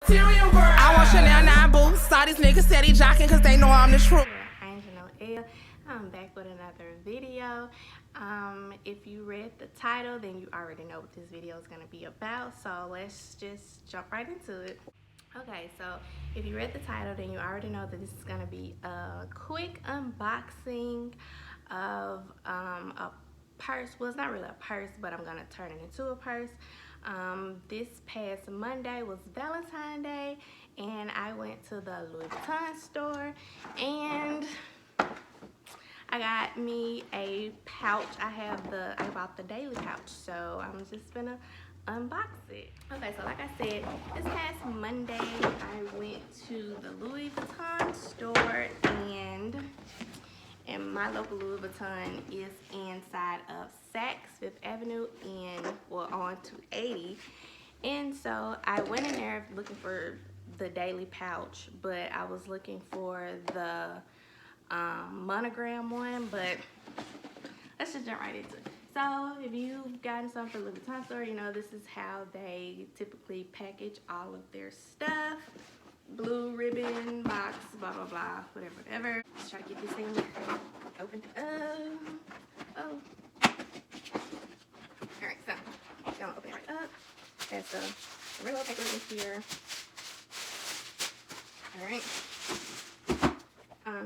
material world. I want Chanel 9 boots. Saw these niggas steady jocking because they know I'm the truth. I'm back with another video. If you read the title, then you already know what this video is going to be about. So let's just jump right into it. Okay, so if you read the title, then you already know that this is going to be a quick unboxing of a purse. Well, it's not really a purse, but I'm going to turn it into a purse. This past Monday was Valentine Day, and I went to the Louis Vuitton store, and I got me a pouch. I bought the daily pouch, so I'm just gonna unbox it. Okay, so like I said, this past Monday I went to the Louis Vuitton store, and my local Louis Vuitton is inside of Saks Fifth Avenue on 280. And so I went in there looking for the daily pouch, but I was looking for the monogram one, but let's just jump right into it. So if you've gotten something from the Louis Vuitton store, you know this is how they typically package all of their stuff. Blue ribbon box, blah blah blah, whatever. Let's try to get this thing opened up. Oh. Alright, so I'm gonna open it right up. There's a regular package in here. Alright.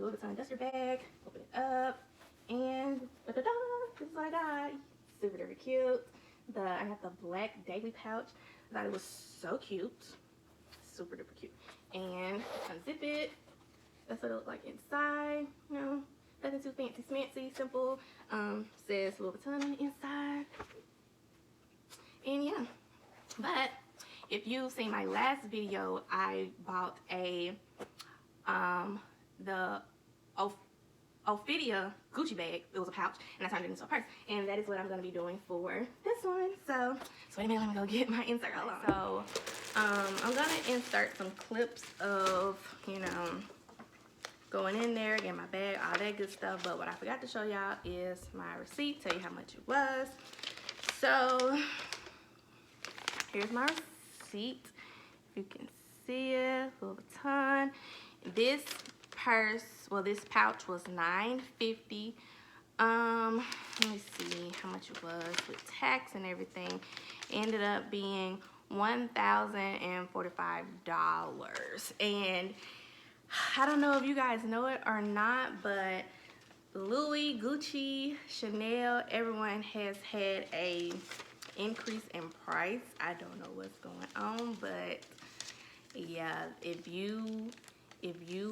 Louis Vuitton duster bag. Open it up, and da-da-da, this is what I got. Super duper cute. I got the black daily pouch. I thought it was so cute. Super duper cute. And unzip it. That's what it looks like inside. You know, nothing too fancy, simple. Says Louis Vuitton on the inside. And yeah, but if you've seen my last video, I bought the Ophidia Gucci bag. It was a pouch, and I turned it into a purse, and that is what I'm going to be doing for this one. So wait a minute, let me go get my insert. Hold on. So I'm going to insert some clips of, you know, going in there, get my bag, all that good stuff. But what I forgot to show y'all is my receipt, tell you how much it was. So here's my receipt. If you can see it, Louis Vuitton. This purse, well, this pouch was $9.50. Let me see how much it was with tax and everything. Ended up being $1,045. And I don't know if you guys know it or not, but Louis, Gucci, Chanel, everyone has had a increase in price. I don't know what's going on, but yeah, if you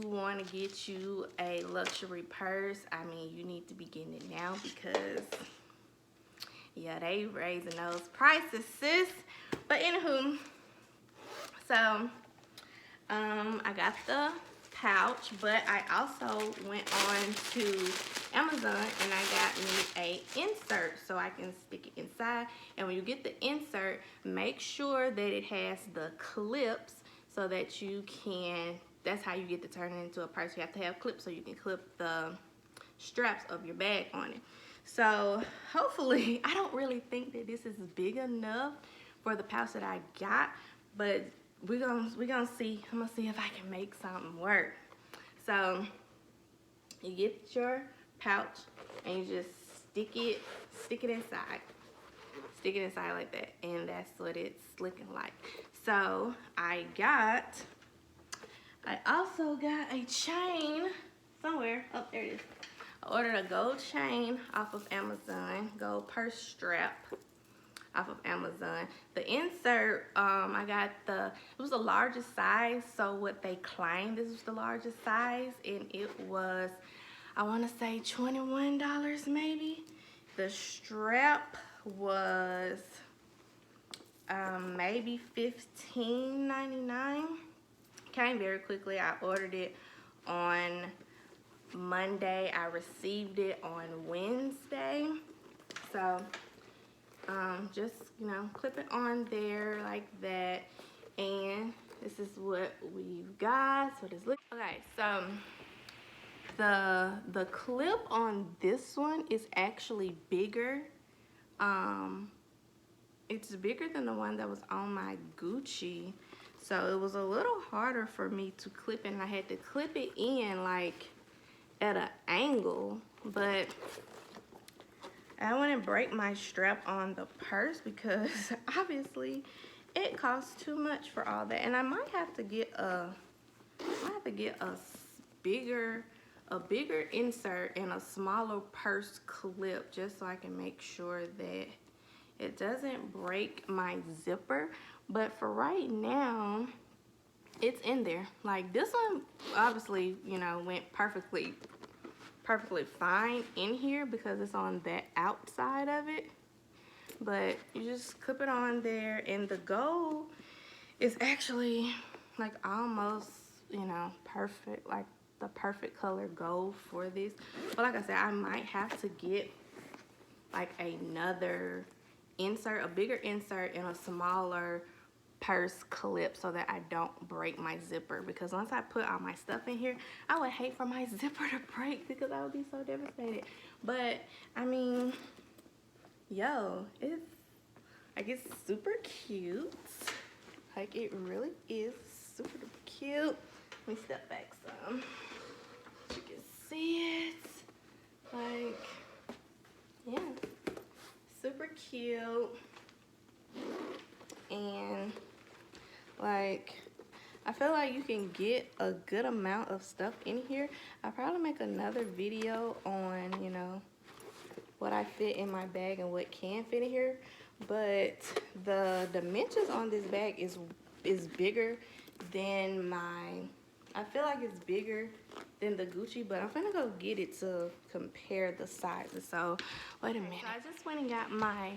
want to get you a luxury purse, I mean, you need to be getting it now, because yeah, they raising those prices, sis. But anywho, so I got the pouch, but I also went on to Amazon and I got me a insert so I can stick it inside. And when you get the insert, make sure that it has the clips so that you can, that's how you get to turn it into a purse. You have to have clips so you can clip the straps of your bag on it. So hopefully, I don't really think that this is big enough for the pouch that I got, but we're gonna see. I'm gonna see if I can make something work. So you get your pouch and you just stick it inside. Stick it inside like that, and that's what it's looking like. So I also got a chain somewhere. Oh, there it is. I ordered a gold chain off of Amazon, gold purse strap off of Amazon. The insert, I got it was the largest size, so what they claimed this was the largest size, and it was, I want to say $21 maybe. The strap was maybe $15.99. Came very quickly. I ordered it on Monday. I received it on Wednesday. So just, you know, clip it on there like that, and this is what we've got. So this looks okay. So the clip on this one is actually bigger. It's bigger than the one that was on my Gucci. So it was a little harder for me to clip it, and I had to clip it in like at an angle, but I wouldn't break my strap on the purse because obviously it costs too much for all that. And I might have to get a bigger insert and a smaller purse clip just so I can make sure that it doesn't break my zipper. But for right now, it's in there. Like this one obviously, you know, went perfectly fine in here because it's on that outside of it. But you just clip it on there, and the gold is actually like almost, you know, perfect, like the perfect color gold for this. But like I said, I might have to get like another insert, a bigger insert and a smaller purse clip so that I don't break my zipper, because once I put all my stuff in here, I would hate for my zipper to break because I would be so devastated. But I mean, yo, it's like, it's super cute. Like, it really is super cute. Let me step back some so you can see it. Like, yeah, super cute. And like, I feel like you can get a good amount of stuff in here. I'll probably make another video on, you know, what I fit in my bag and what can fit in here. But the dimensions on this bag is bigger than I feel like it's bigger than the Gucci, but I'm gonna go get it to compare the sizes. So wait a minute. So I just went and got my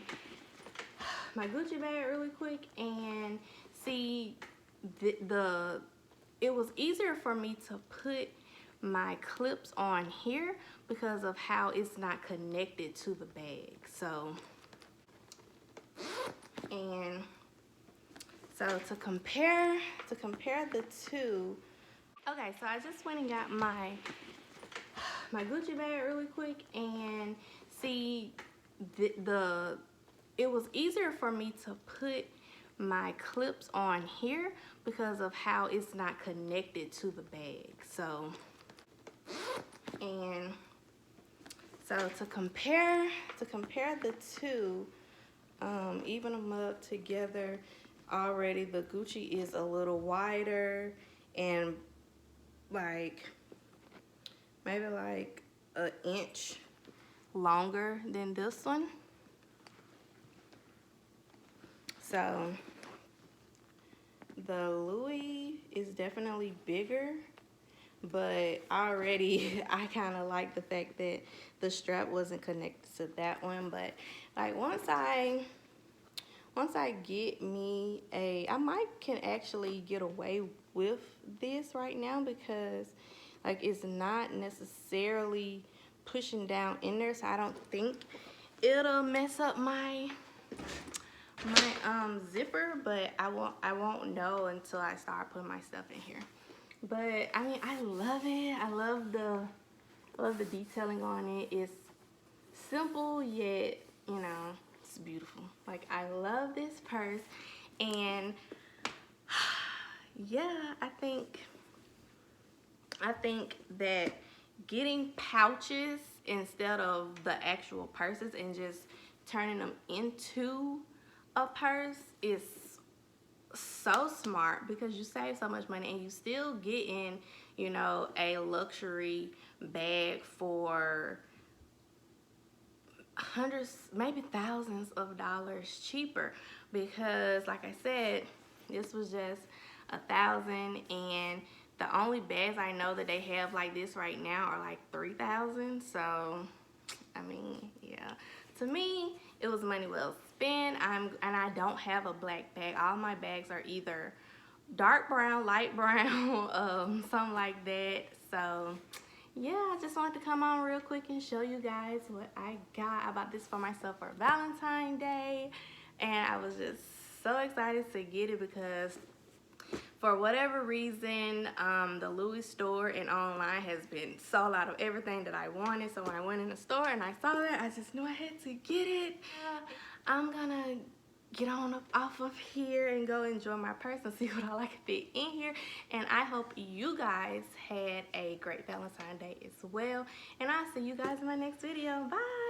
Gucci bag really quick, and see, it was easier for me to put my clips on here because of how it's not connected to the bag. So, and so to compare the two, okay, so I just went and got my Gucci bag really quick, and see, it was easier for me to put my clips on here because of how it's not connected to the bag. So, and so to compare the two, even them up together, already the Gucci is a little wider and like maybe like an inch longer than this one. So the Louis is definitely bigger, but already I kind of like the fact that the strap wasn't connected to that one. But like once I get me I can actually get away with this right now because like it's not necessarily pushing down in there, so I don't think it'll mess up my zipper. But I won't know until I start putting my stuff in here. But I mean, I love it. I love the detailing on it. It's simple yet, you know, it's beautiful. Like, I love this purse. And yeah, I think that getting pouches instead of the actual purses and just turning them into a purse is so smart, because you save so much money and you still getting, you know, a luxury bag for hundreds, maybe thousands of dollars cheaper. Because like I said, this was just $1,000, and the only bags I know that they have like this right now are like $3,000. So I mean, yeah, to me it was money well spent. And I don't have a black bag. All my bags are either dark brown, light brown, something like that. So yeah, I just wanted to come on real quick and show you guys what I got. I bought this for myself for Valentine's Day, and I was just so excited to get it because for whatever reason, the Louis store and online has been sold out of everything that I wanted. So when I went in the store and I saw that, I just knew I had to get it. I'm gonna get on up off of here and go enjoy my purse and see what all I can fit in here. And I hope you guys had a great Valentine's Day as well. And I'll see you guys in my next video. Bye.